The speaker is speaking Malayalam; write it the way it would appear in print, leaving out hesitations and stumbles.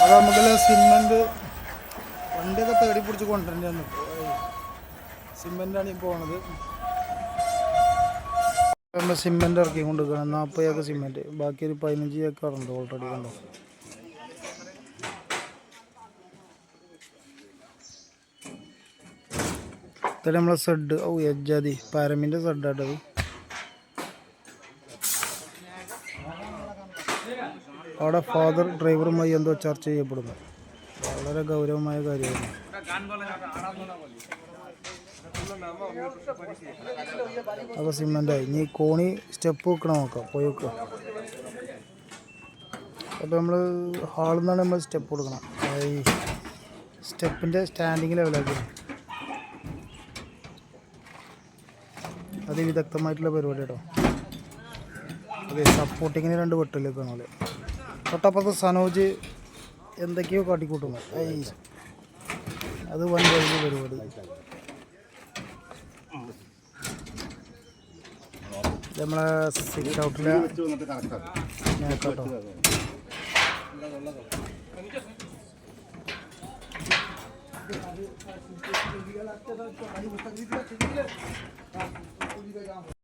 അത് നമുക്കെല്ലാം സിമെൻറ്റ് വണ്ടിയൊക്കെ തേടി പിടിച്ച് കൊണ്ടുവരേണ്ടി. സിമെൻറ്റാണ് ഈ പോണത്. നമ്മൾ സിമെൻറ്റ് ഇറക്കി കൊണ്ടുവരികയാണ്. 40 ഏക്കർ സിമെൻറ്റ്, ബാക്കി ഒരു 15 ഏക്കർ ഉണ്ട് ഓൾറെഡി. കണ്ടോ, ഇതല്ലേ നമ്മളെ സെഡ്. എജ്ജാതി പാരമിൻ്റെ സെഡാട്ടത്. അവിടെ ഫാദർ ഡ്രൈവറുമായി എന്തോ ചർച്ച ചെയ്യപ്പെടുന്നു. വളരെ ഗൗരവമായ കാര്യമാണ്. അപ്പോൾ സിമെൻ്റായി. ഇനി കോണി സ്റ്റെപ്പ് വെക്കണം, നോക്കാം, പോയി വെക്കുക. അപ്പോൾ നമ്മൾ ഹാളിൽ നിന്നാണ് നമ്മൾ സ്റ്റെപ്പ് കൊടുക്കണം. ഈ സ്റ്റെപ്പിൻ്റെ സ്റ്റാൻഡിങ് ലെവലാക്കി. അത് വിദഗ്ധമായിട്ടുള്ള പരിപാടി കേട്ടോ. അതെ, സപ്പോർട്ടിങ്ങിന് 2 വെട്ടിലേക്ക് കാണാല്. തൊട്ടപ്പുറത്ത് സനോജ് എന്തൊക്കെയോ കാട്ടിക്കൂട്ടുന്നു. അത് വൻ വലിയ പരിപാടി. നമ്മളെ സിറ്റ് ഔട്ടിലെ കേട്ടോ.